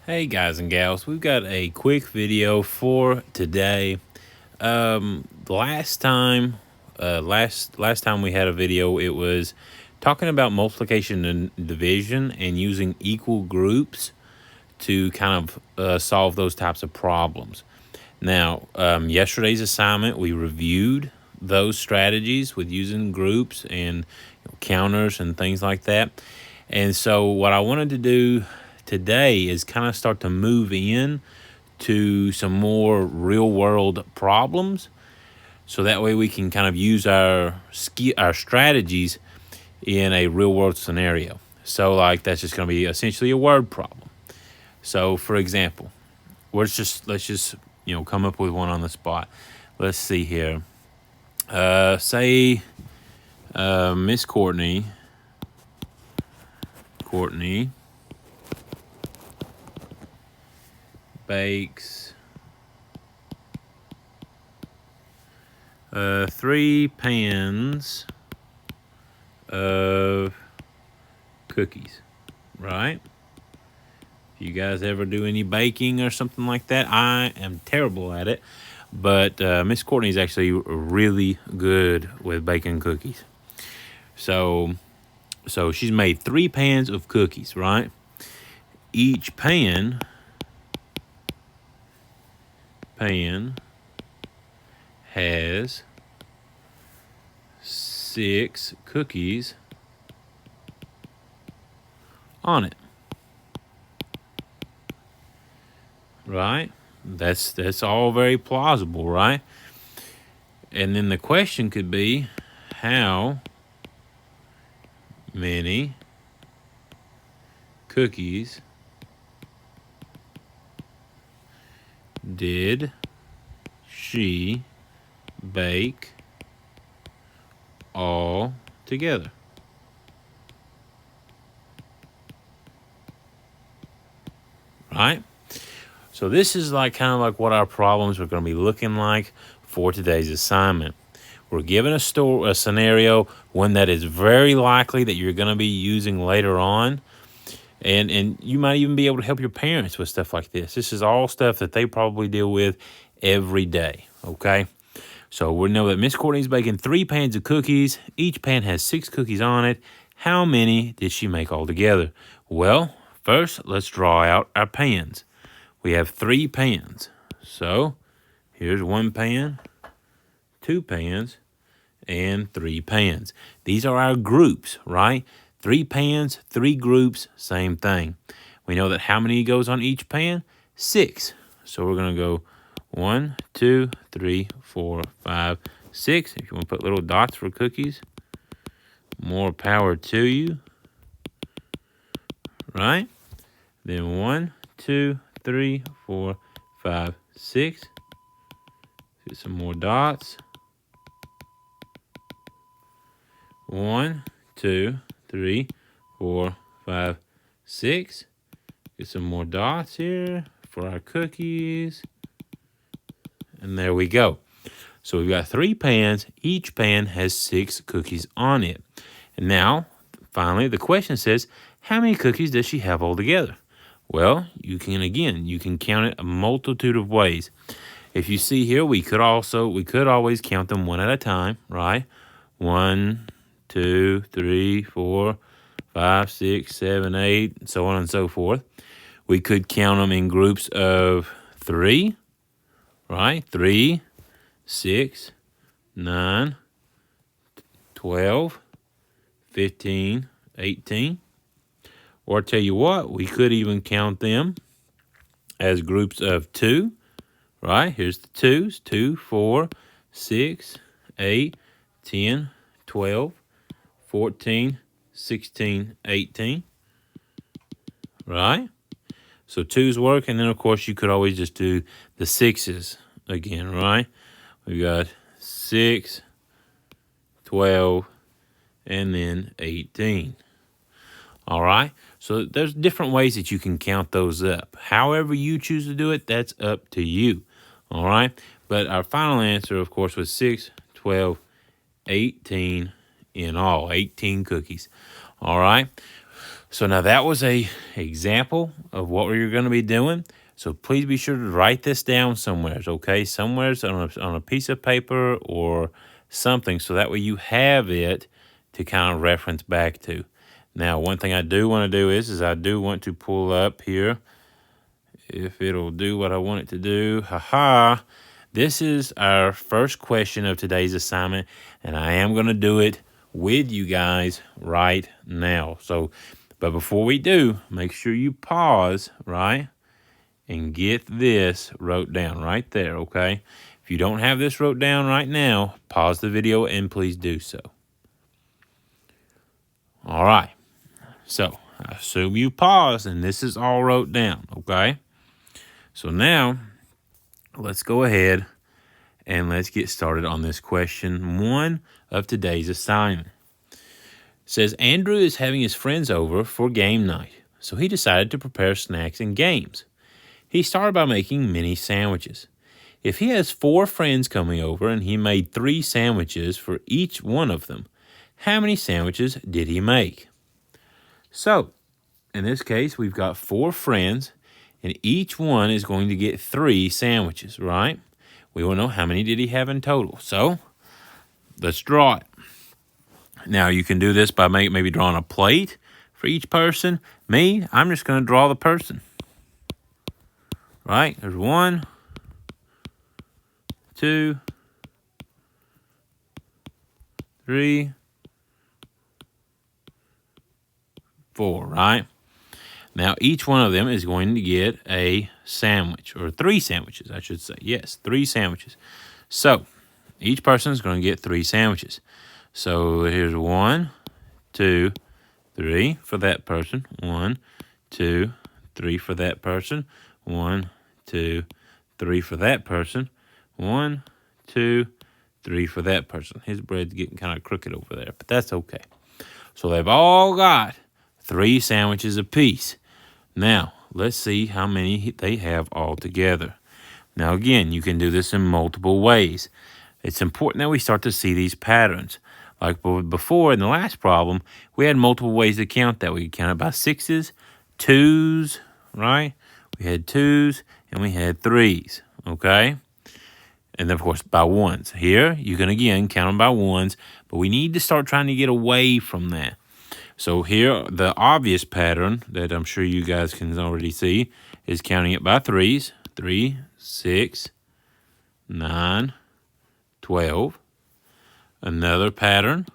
Hey guys and gals, we've got a quick video for today. Last time, last time we had a video, it was talking about multiplication and division and using equal groups to kind of solve those types of problems. Now, yesterday's assignment, we reviewed those strategies with using groups and counters and things like that. And so what I wanted to do today is kind of start to move in to some more real world problems. So that way we can kind of use our strategies in a real world scenario. So like that's just going to be essentially a word problem. So for example, let's just come up with one on the spot. Let's see here. Say Miss Courtney bakes 3 pans of cookies, right? If you guys ever do any baking or something like that, I am terrible at it, but Miss Courtney's actually really good with baking cookies. So she's made 3 pans of cookies, right? Each pan has 6 cookies on it, right? That's all very plausible, right? And then the question could be, how many cookies did she bake all together? Right? So this is like kind of like what our problems are going to be looking like for today's assignment. We're given a scenario, one that is very likely that you're going to be using later on. And you might even be able to help your parents with stuff like this. This is all stuff that they probably deal with every day, okay? So we know that Miss Courtney's baking 3 pans of cookies. Each pan has 6 cookies on it. How many did she make altogether? Well, first, let's draw out our pans. We have 3 pans. So here's 1 pan, 2 pans, and 3 pans. These are our groups, right? 3 pans, 3 groups, same thing. We know that how many goes on each pan? 6. So we're going to go 1, 2, 3, 4, 5, 6. If you want to put little dots for cookies, more power to you, right? Then 1, 2, 3, 4, 5, 6. Get some more dots. 1, 2, 3, 4, 5, 6. Get some more dots here for our cookies. And there we go. So we've got 3 pans. Each pan has 6 cookies on it. And now, finally, the question says, how many cookies does she have altogether? Well, you can count it a multitude of ways. If you see here, we could always count them one at a time, right? 1, 2, 3, 4, 5, 6, 7, 8, and so on and so forth. We could count them in groups of 3, right? 3, 6, 9, 12, 15, 18. Or tell you what, we could even count them as groups of 2, right? Here's the 2s, 2, 4, 6, 8, 10, 12, 14, 16, 18, right? So 2's work, and then of course you could always just do the 6's again, right? We got 6, 12, and then 18. All right, so there's different ways that you can count those up. However you choose to do it, that's up to you. All right, but our final answer, of course, was 6, 12, 18 in all, 18 cookies. All right, So now that was a example of what we're going to be doing. So please be sure to write this down somewhere, okay? Somewhere's on a piece of paper or something, so that way you have it to kind of reference back to. Now, one thing I do want to do is I do want to pull up here, if it'll do what I want it to do. Haha. This is our first question of today's assignment, and I am going to do it with you guys right now. So, but before we do, make sure you pause, right, and get this wrote down right there, okay? If you don't have this wrote down right now, pause the video and please do so. All right. So, I assume you paused and this is all wrote down, okay? So now, let's go ahead and let's get started on this question 1 of today's assignment. It says, Andrew is having his friends over for game night, so he decided to prepare snacks and games. He started by making mini sandwiches. If he has 4 friends coming over and he made 3 sandwiches for each one of them, how many sandwiches did he make? So, in this case, we've got 4 friends, and each one is going to get 3 sandwiches, right? We want to know how many did he have in total. So, let's draw it. Now, you can do this by maybe drawing a plate for each person. Me, I'm just going to draw the person. Right? There's 1, 2, 3, 4, right? Now, each one of them is going to get a sandwich, or 3 sandwiches, I should say. Yes, 3 sandwiches. So, each person is going to get 3 sandwiches. So, here's 1, 2, 3 for that person. 1, 2, 3 for that person. 1, 2, 3 for that person. 1, 2, 3 for that person. His bread's getting kind of crooked over there, but that's okay. So, they've all got 3 sandwiches apiece. Now, let's see how many they have all together. Now, again, you can do this in multiple ways. It's important that we start to see these patterns. Like before in the last problem, we had multiple ways to count that. We could count it by 6s, 2s, right? We had 2s, and we had 3s, okay? And then, of course, by 1s. Here, you can, again, count them by 1s, but we need to start trying to get away from that. So here, the obvious pattern that I'm sure you guys can already see is counting it by 3s. 3, 6, 9, 12. Another pattern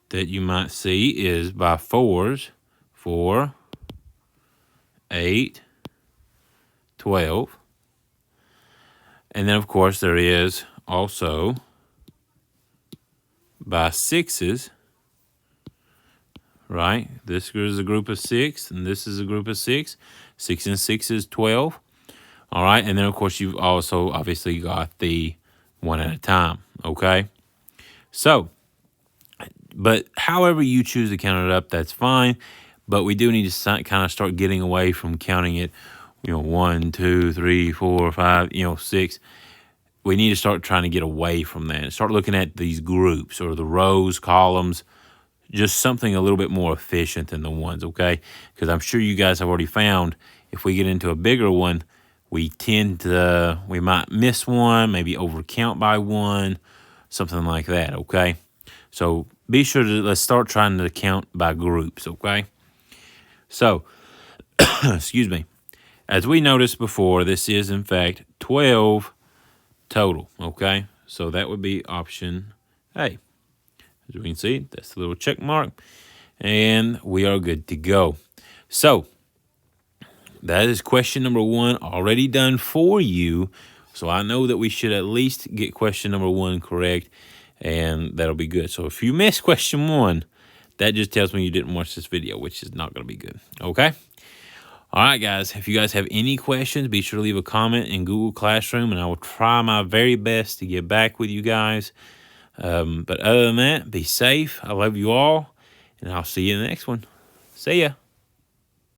that you might see is by 4s. 4, 8, 12. And then, of course, there is also by 6s. Right? This is a group of 6, and this is a group of 6. 6 and 6 is 12. All right, and then, of course, you've also obviously got the 1 at a time, okay? So, but however you choose to count it up, that's fine. But we do need to kind of start getting away from counting it, 1, 2, 3, 4, 5, 6. We need to start trying to get away from that and start looking at these groups or the rows, columns, just something a little bit more efficient than the ones, okay? Because I'm sure you guys have already found if we get into a bigger one, we might miss one, maybe overcount by 1, something like that, okay? So be sure to, let's start trying to count by groups, okay? So, excuse me. As we noticed before, this is, in fact, 12 total, okay? So that would be option A. As we can see, that's the little check mark. And we are good to go. So, that is question number 1 already done for you. So, I know that we should at least get question number 1 correct. And that'll be good. So, if you miss question 1, that just tells me you didn't watch this video, which is not going to be good. Okay? All right, guys. If you guys have any questions, be sure to leave a comment in Google Classroom. And I will try my very best to get back with you guys. But other than that, be safe. I love you all, and I'll see you in the next one. See ya.